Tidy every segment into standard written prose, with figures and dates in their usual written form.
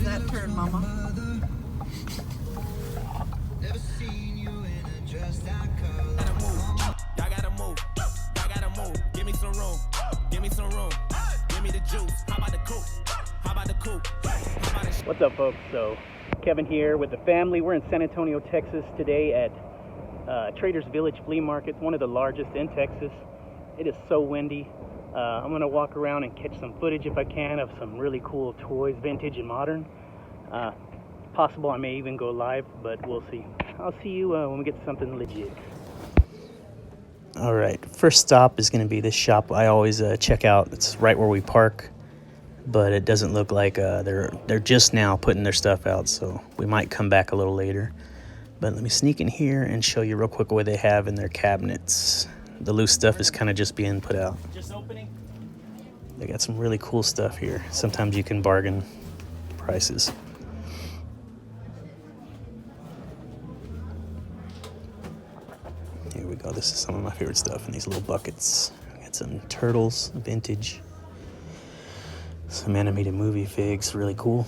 that turn, mama. Gotta move. Give me some room. Give me some room. Give me the juice. How about the coupe? How about the coupe? What's up, folks? So, Kevin here with the family. We're in San Antonio, Texas today at Traders Village Flea Market, one of the largest in Texas. It is so windy. I'm going to walk around and catch some footage if I can of some really cool toys, vintage and modern. Possible I may even go live, but we'll see. I'll see you when we get to something legit. All right, first stop is going to be this shop I always check out. It's right where we park, but it doesn't look like they're just now putting their stuff out, so we might come back a little later. But let me sneak in here and show you real quick what they have in their cabinets. The loose stuff is kind of just being put out. Just opening. They got some really cool stuff here. Sometimes you can bargain prices. Here we go. This is some of my favorite stuff in these little buckets. Got some turtles, vintage. Some animated movie figs, really cool.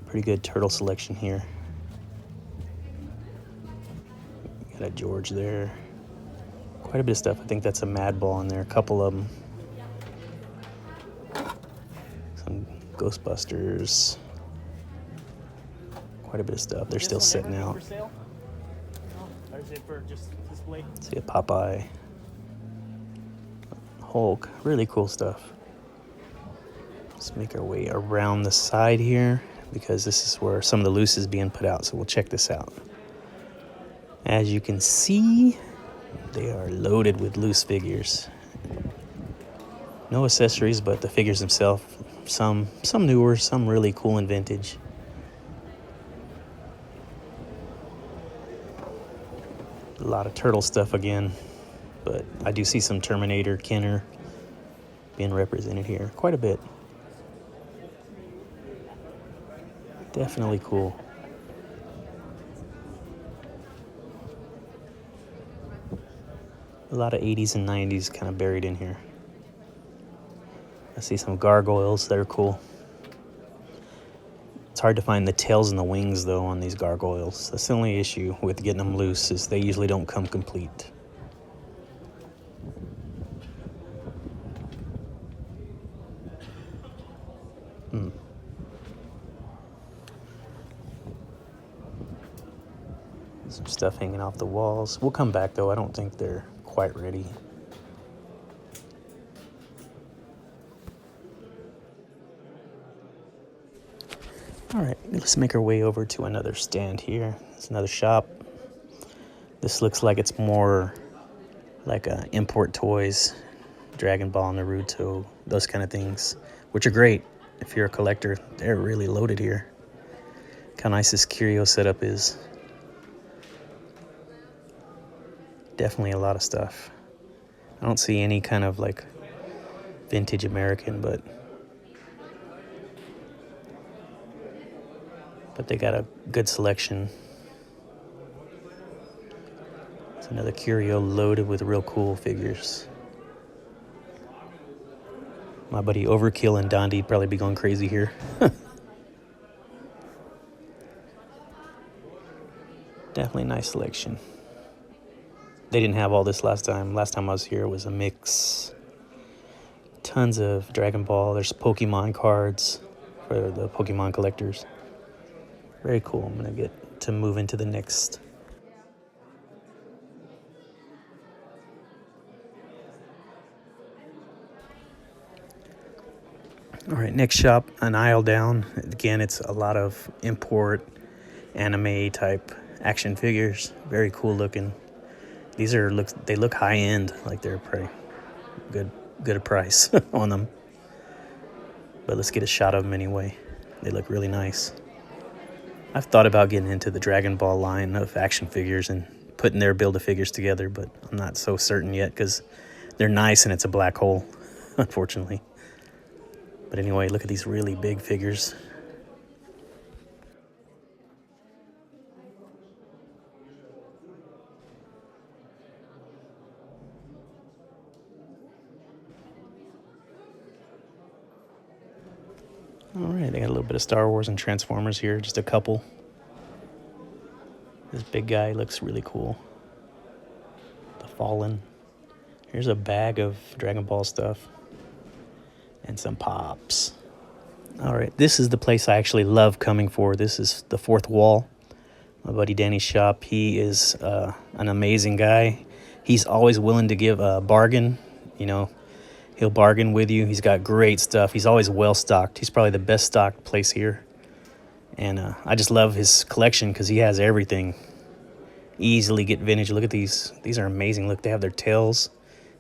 Pretty good turtle selection here. Got a George there. Quite a bit of stuff. I think that's a Mad Ball in there. A couple of them. Some Ghostbusters. Quite a bit of stuff. They're still sitting out. Or is it for just display? See a Popeye. Hulk. Really cool stuff. Let's make our way around the side here, because this is where some of the loose is being put out, so we'll check this out. As you can see, they are loaded with loose figures. No accessories, but the figures themselves, some newer, some really cool and vintage. A lot of turtle stuff again, but I do see some Terminator, Kenner being represented here. Quite a bit. Definitely cool. A lot of 80s and 90s kind of buried in here. I see some gargoyles that are cool. It's hard to find the tails and the wings, though, on these gargoyles. That's the only issue with getting them loose, is they usually don't come complete. Some stuff hanging off the walls. We'll come back, though. I don't think they're quite ready. All right, let's make our way over to another stand here. It's another shop. This looks like it's more like import toys, Dragon Ball, Naruto, those kind of things, which are great if you're a collector. They're really loaded here. Look how nice this curio setup is. Definitely a lot of stuff. I don't see any kind of like vintage American, but they got a good selection. It's another curio loaded with real cool figures. My buddy Overkill and Dondi would probably be going crazy here. Definitely a nice selection. They didn't have all this last time. Last time I was here, it was a mix. Tons of Dragon Ball. There's Pokemon cards for the Pokemon collectors. Very cool. I'm going to get to move into the next. All right, next shop, an aisle down. Again, it's a lot of import anime type action figures. Very cool looking. These they look high end, like they're pretty good price on them. But let's get a shot of them anyway. They look really nice. I've thought about getting into the Dragon Ball line of action figures and putting their Build-A-Figures together, but I'm not so certain yet because they're nice and it's a black hole, unfortunately. But anyway, look at these really big figures. All right, they got a little bit of Star Wars and Transformers here, just a couple. This big guy looks really cool. The Fallen. Here's a bag of Dragon Ball stuff. And some pops. All right, this is the place I actually love coming for. This is the Fourth Wall. My buddy Danny's shop. He is an amazing guy. He's always willing to give a bargain. You know, he'll bargain with you. He's got great stuff. He's always well stocked. He's probably the best stocked place here. And I just love his collection because he has everything. Easily get vintage. Look at these. These are amazing. Look, they have their tails.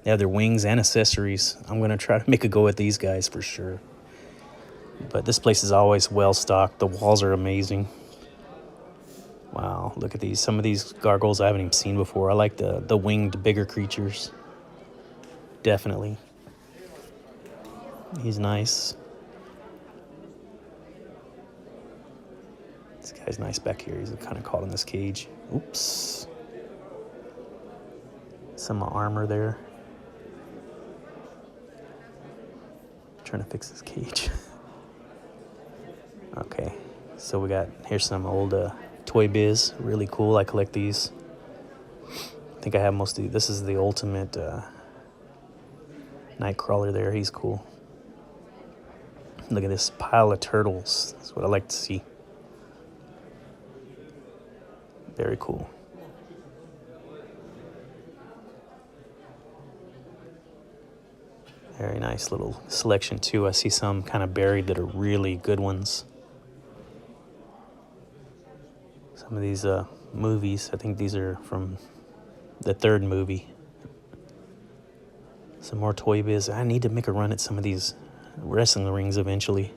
They have their wings and accessories. I'm going to try to make a go at these guys for sure. But this place is always well stocked. The walls are amazing. Wow, look at these. Some of these gargoyles I haven't even seen before. I like the winged, bigger creatures. Definitely. He's nice. This guy's nice back here. He's kind of caught in this cage. Oops. Some armor there. Trying to fix this cage. Okay, so we got, here's some old Toy Biz. Really cool. I collect these. I think I have most of these. This is the ultimate Nightcrawler there. He's cool. Look at this pile of turtles. That's what I like to see. Very cool. Very nice little selection too. I see some kind of buried that are really good ones. Some of these movies, I think these are from the third movie. Some more Toy Biz. I need to make a run at some of these wrestling rings eventually.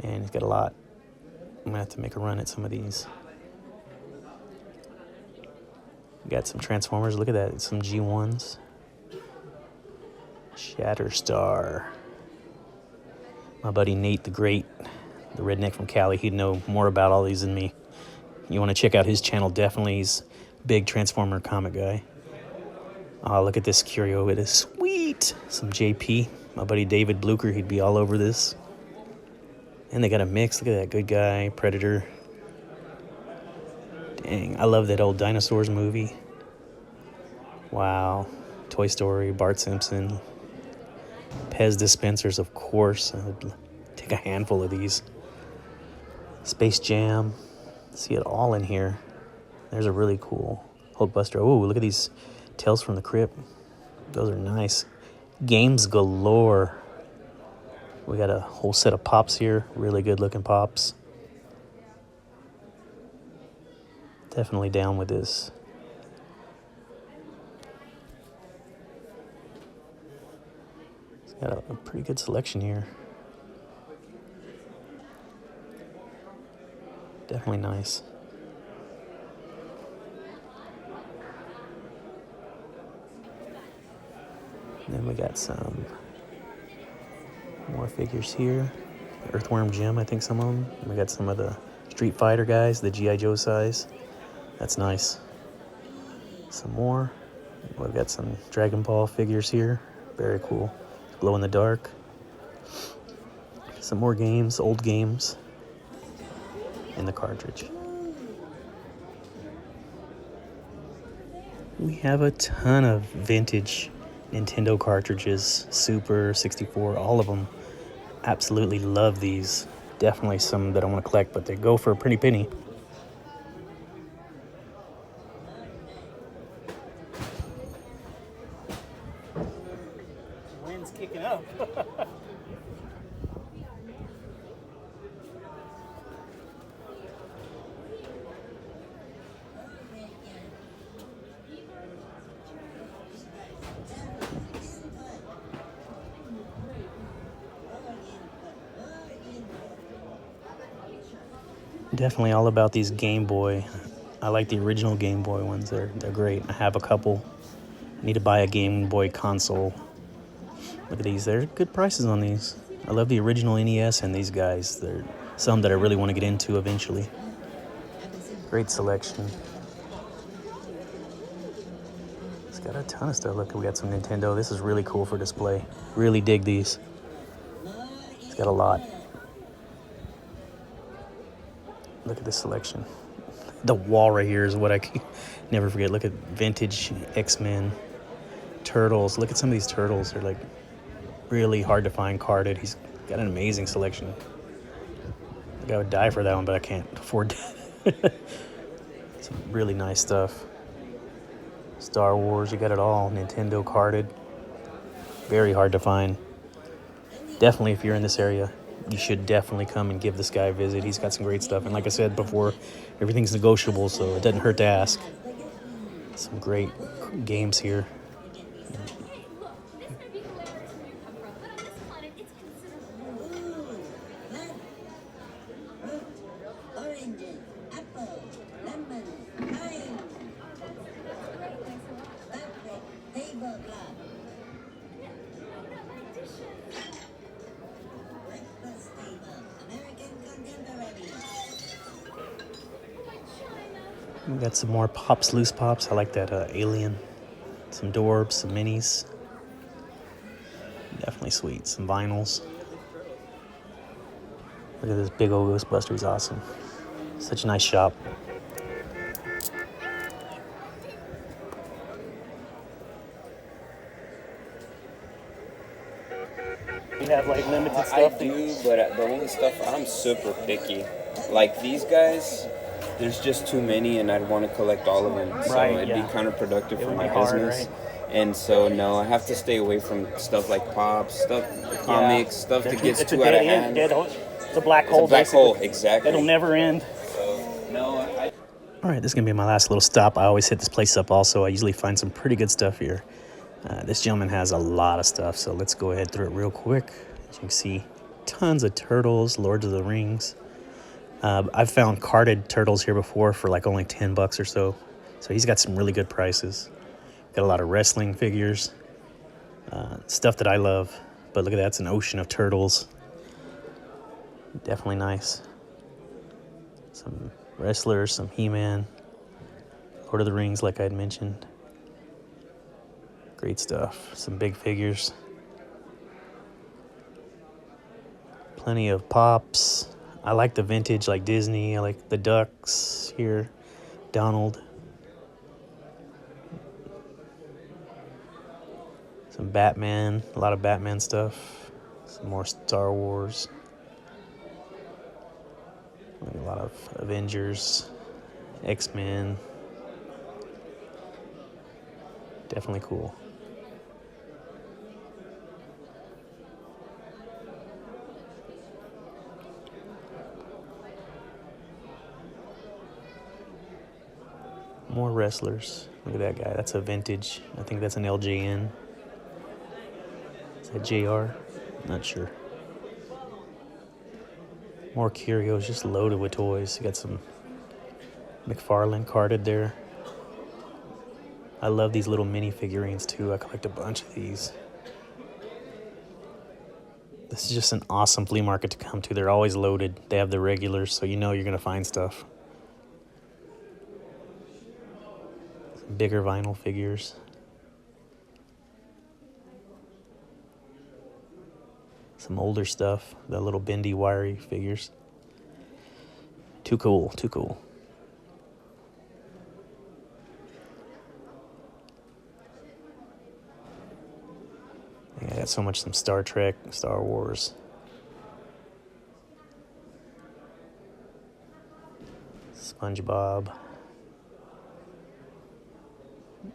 And he's got a lot. I'm gonna have to make a run at some of these. Got some Transformers. Look at that. Some G1s. Shatterstar. My buddy Nate the Great, the redneck from Cali, he'd know more about all these than me. You want to check out his channel, definitely. He's a big Transformer comic guy. Oh, look at this curio. It is sweet. Some JP. My buddy David Blucker, he'd be all over this. And they got a mix. Look at that. Good Guy, Predator. Dang, I love that old Dinosaurs movie. Wow. Toy Story, Bart Simpson. Pez dispensers, of course. I would take a handful of these. Space Jam. See it all in here. There's a really cool Hulkbuster. Oh, look at these Tales from the Crypt. Those are nice. Games galore. We got a whole set of pops here. Really good looking pops. Definitely down with this. It's got a pretty good selection here. Definitely nice. And then we got some more figures here. Earthworm Jim, I think some of them. We got some of the Street Fighter guys, the G.I. Joe size. That's nice. Some more. We've got some Dragon Ball figures here. Very cool. Glow in the dark. Some more games, old games. In the cartridge. We have a ton of vintage Nintendo cartridges. Super, 64, all of them. Absolutely love these. Definitely some that I want to collect, but they go for a pretty penny. Wind's kicking up. Definitely all about these Game Boy. I like the original Game Boy ones. They're great. I have a couple. I need to buy a Game Boy console. Look at these. They're good prices on these. I love the original NES and these guys. They're some that I really want to get into eventually. Great selection. got a ton of stuff. Look, we got some Nintendo. This is really cool for display. Really dig these. It's got a lot. Look at this selection. The wall right here is what I can never forget. Look at vintage X-Men, turtles. Look at some of these turtles. They're like really hard to find carded. He's got an amazing selection. Like I would die for that one, but I can't afford that. Some really nice stuff. Star Wars, you got it all. Nintendo carded. Very hard to find. Definitely, if you're in this area, you should definitely come and give this guy a visit. He's got some great stuff. And like I said before, everything's negotiable, so it doesn't hurt to ask. Some great games here. We got some more Pops, Loose Pops. I like that Alien. Some Dorbs, some Minis. Definitely sweet. Some vinyls. Look at this big old Ghostbuster. He's awesome. Such a nice shop. You have like limited I stuff. do, but the only stuff, I'm super picky. Like these guys, there's just too many, and I'd want to collect all of them. So Right, it'd yeah. be counterproductive It for would my be hard, business. right? And so, no, I have to stay away from stuff like Pops, stuff, comics, stuff that gets It's a too out of dead hand. end. It's a black It's hole. a black basically. hole, exactly. It'll never end. So, no, All right, this is going to be my last little stop. I always hit this place up also. I usually find some pretty good stuff here. This gentleman has a lot of stuff, so let's go ahead through it real quick. As you can see, tons of turtles, Lords of the Rings. I've found carded turtles here before for like only $10 or so. So he's got some really good prices. Got a lot of wrestling figures, stuff that I love. But look at that, it's an ocean of turtles. Definitely nice. Some wrestlers, some He-Man, Lord of the Rings, like I'd mentioned. Great stuff. Some big figures. Plenty of Pops. I like the vintage, like Disney. I like the Ducks here. Donald. Some Batman. A lot of Batman stuff. Some more Star Wars. A lot of Avengers. X-Men. Definitely cool. More wrestlers. Look at that guy. That's a vintage. I think that's an LJN. Is that JR? Not sure. More curios, just loaded with toys. You got some McFarlane carded there. I love these little mini figurines too. I collect a bunch of these. This is just an awesome flea market to come to. They're always loaded. They have the regulars, so you know you're gonna find stuff. Some bigger vinyl figures. Some older stuff, the little bendy, wiry figures. Too cool, too cool. I got so much, some Star Trek, Star Wars. SpongeBob.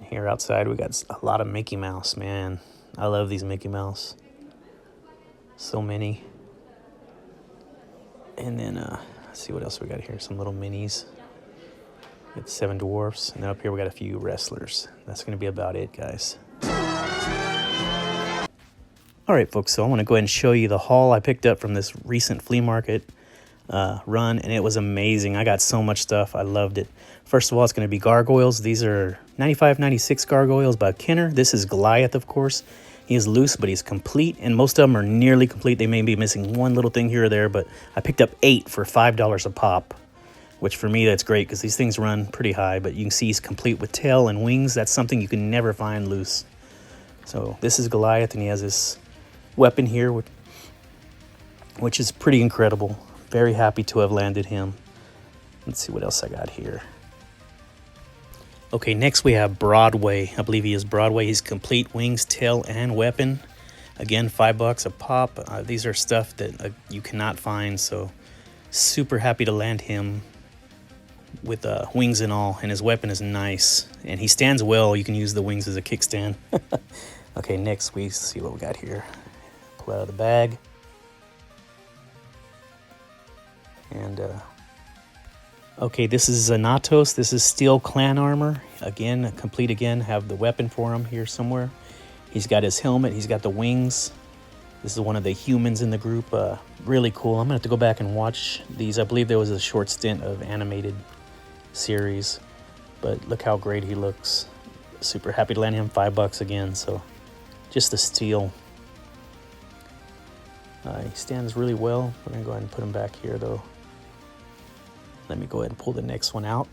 Here outside we got a lot of Mickey Mouse, man. I love these Mickey Mouse. So many. And then, let's see what else we got here. Some little minis. We got 7 dwarfs. And then up here we got a few wrestlers. That's going to be about it, guys. All right, folks, so I want to go ahead and show you the haul I picked up from this recent flea market run, and it was amazing. I got so much stuff. I loved it. First of all, it's going to be gargoyles. These are 95, 96 gargoyles by Kenner. This is Goliath, of course. He is loose, but he's complete, and most of them are nearly complete. They may be missing one little thing here or there, but I picked up 8 for $5 a pop, which for me, that's great because these things run pretty high, but you can see he's complete with tail and wings. That's something you can never find loose. So this is Goliath, and he has this weapon here, which is pretty incredible. Very happy to have landed him. Let's see what else I got here. Okay, next we have Broadway. I believe he is Broadway. He's complete wings, tail, and weapon. Again, $5 a pop. These are stuff that you cannot find, so super happy to land him with wings and all, and his weapon is nice. And he stands well. You can use the wings as a kickstand. Okay, next we see what we got here. Pull out of the bag. And, okay, this is Xanatos. This is steel clan armor. Again, complete again. Have the weapon for him here somewhere. He's got his helmet. He's got the wings. This is one of the humans in the group. Really cool. I'm going to have to go back and watch these. I believe there was a short stint of animated series. But look how great he looks. Super happy to land him $5 again. So just the steel. He stands really well. We're going to go ahead and put him back here, though. Let me go ahead and pull the next one out.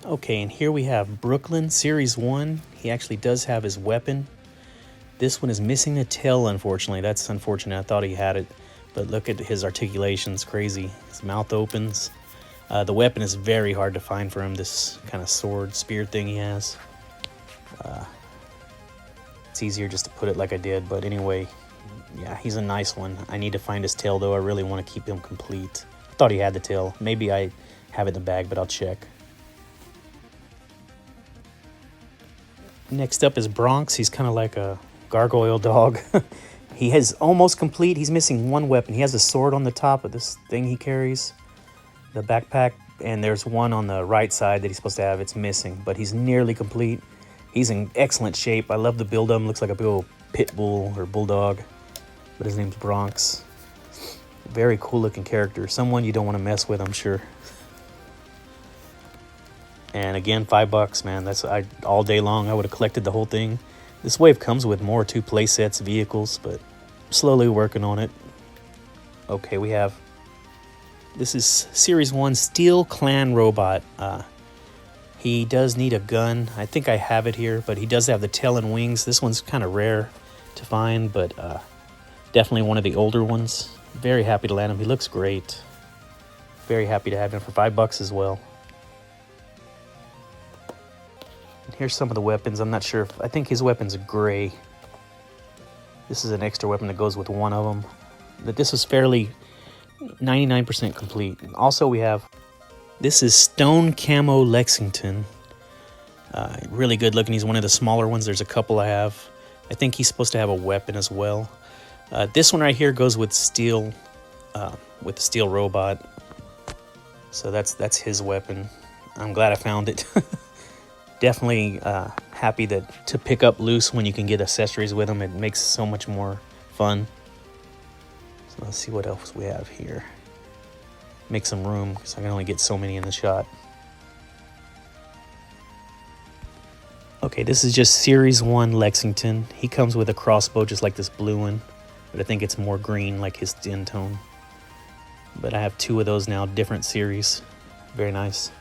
Okay, and here we have Brooklyn, Series 1. He actually does have his weapon. This one is missing the tail, unfortunately. That's unfortunate. I thought he had it. But look at his articulation. It's crazy. His mouth opens. The weapon is very hard to find for him, this kind of sword, spear thing he has. It's easier just to put it like I did, but anyway, yeah, he's a nice one. I need to find his tail, though. I really want to keep him complete. I thought he had the tail. Maybe I have it in the bag, but I'll check. Next up is Bronx. He's kind of like a gargoyle dog. He is almost complete. He's missing one weapon. He has a sword on the top of this thing he carries, the backpack, and there's one on the right side that he's supposed to have. It's missing, but he's nearly complete. He's in excellent shape. I love the build of him. Looks like a big old pit bull or bulldog, but his name's Bronx. Very cool looking character. Someone you don't want to mess with, I'm sure. And again, $5, man. That's all day long. I would have collected the whole thing. This wave comes with more too, play sets, vehicles, but I'm slowly working on it. Okay, we have. This is Series 1 Steel Clan Robot. He does need a gun. I think I have it here, but he does have the tail and wings. This one's kind of rare to find, but definitely one of the older ones. Very happy to land him. He looks great. Very happy to have him for $5 as well. Here's some of the weapons. I'm not sure if, I think his weapon's gray. This is an extra weapon that goes with one of them. But this was fairly 99% complete. Also we have, this is Stone Camo Lexington. Really good looking. He's one of the smaller ones. There's a couple I have. I think he's supposed to have a weapon as well. This one right here goes with steel, with the steel robot. So that's his weapon. I'm glad I found it. Definitely happy to pick up loose when you can get accessories with them. It makes so much more fun. So let's see what else we have here. Make some room because I can only get so many in the shot. Okay, this is just Series 1 Lexington. He comes with a crossbow just like this blue one, but I think it's more green like his skin tone. But I have two of those now, different series. Very nice.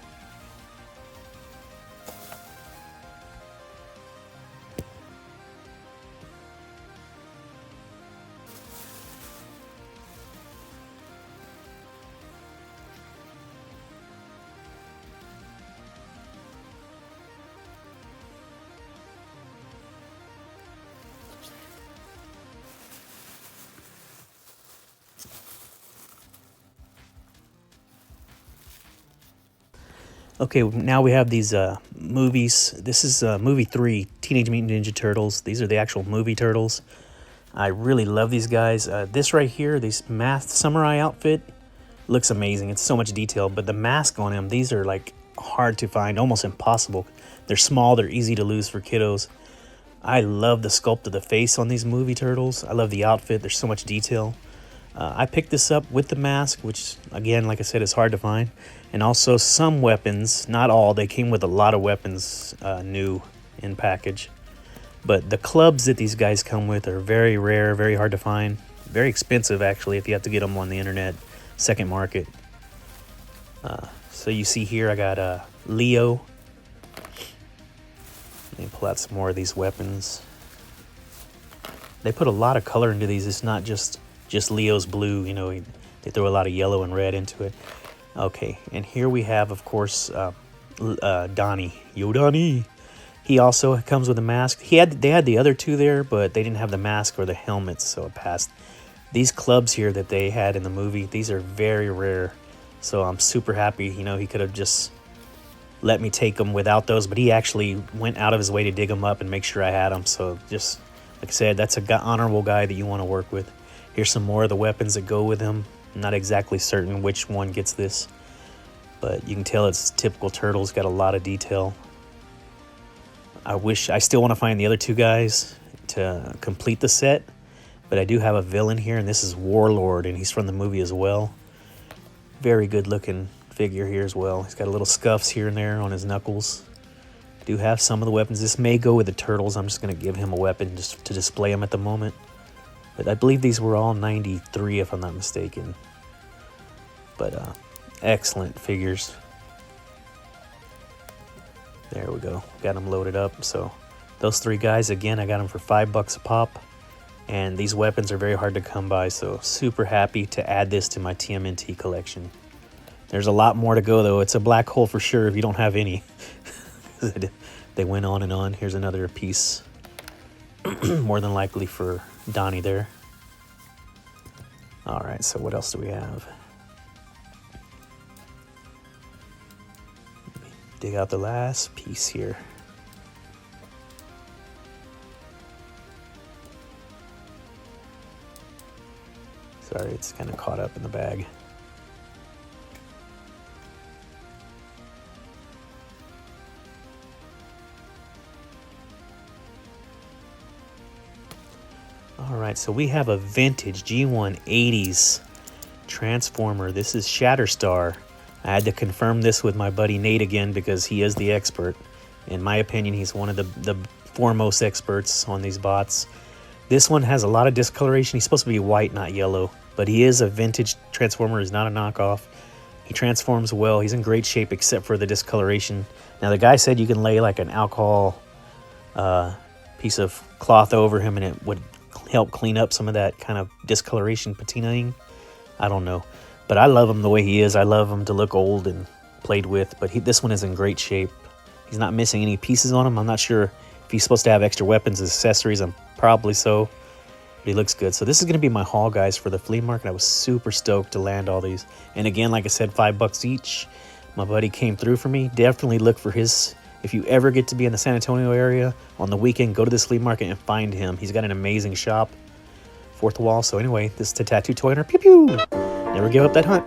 Okay, now we have these movies. This is movie 3, Teenage Mutant Ninja Turtles. These are the actual movie turtles. I really love these guys. This right here, this masked samurai outfit, looks amazing. It's so much detail, but the mask on him, these are like hard to find, almost impossible. They're small, they're easy to lose for kiddos. I love the sculpt of the face on these movie turtles. I love the outfit, there's so much detail. I picked this up with the mask, which again, like I said, is hard to find. And also some weapons, not all, they came with a lot of weapons new in package. But the clubs that these guys come with are very rare, very hard to find. Very expensive, actually, if you have to get them on the internet, second market. So you see here, I got Leo. Let me pull out some more of these weapons. They put a lot of color into these. It's not just Leo's blue, you know, they throw a lot of yellow and red into it. Okay, and here we have, of course, Donnie. Yo, Donnie. He also comes with a mask. They had the other two there, but they didn't have the mask or the helmets, so it passed. These clubs here that they had in the movie, these are very rare. So I'm super happy. You know, he could have just let me take them without those, but he actually went out of his way to dig them up and make sure I had them. So just, like I said, that's a honorable guy that you want to work with. Here's some more of the weapons that go with him. I'm not exactly certain which one gets this, but you can tell it's typical Turtles. Got a lot of detail. I still want to find the other two guys to complete the set, but I do have a villain here, and this is Warlord, and he's from the movie as well. Very good looking figure here as well. He's got a little scuffs here and there on his knuckles. I do have some of the weapons. This may go with the Turtles. I'm just going to give him a weapon just to display him at the moment. But I believe these were all 93 if I'm not mistaken. But excellent figures. There we go. Got them loaded up. So those three guys, again, I got them for $5 a pop. And these weapons are very hard to come by. So super happy to add this to my TMNT collection. There's a lot more to go, though. It's a black hole for sure if you don't have any. They went on and on. Here's another piece. More than likely for Donnie there. All right, so what else do we have? Dig out the last piece here. Sorry, it's kind of caught up in the bag. All right, so we have a vintage G1 80s Transformer. This is Shatterstar. I had to confirm this with my buddy Nate again because he is the expert. In my opinion, he's one of the foremost experts on these bots. This one has a lot of discoloration. He's supposed to be white, not yellow, but he is a vintage Transformer. He's not a knockoff. He transforms well. He's in great shape except for the discoloration. Now, the guy said you can lay like an alcohol piece of cloth over him and it would help clean up some of that kind of discoloration patinaing. I don't know. But I love him the way he is. I love him to look old and played with. But this one is in great shape. He's not missing any pieces on him. I'm not sure if he's supposed to have extra weapons and accessories. I'm probably so. But he looks good. So this is going to be my haul, guys, for the flea market. I was super stoked to land all these. And again, like I said, $5 each. My buddy came through for me. Definitely look for his. If you ever get to be in the San Antonio area on the weekend, go to this flea market and find him. He's got an amazing shop. Fourth wall. So anyway, this is the Tattoo Toy Hunter. Pew pew. Never give up that hunt.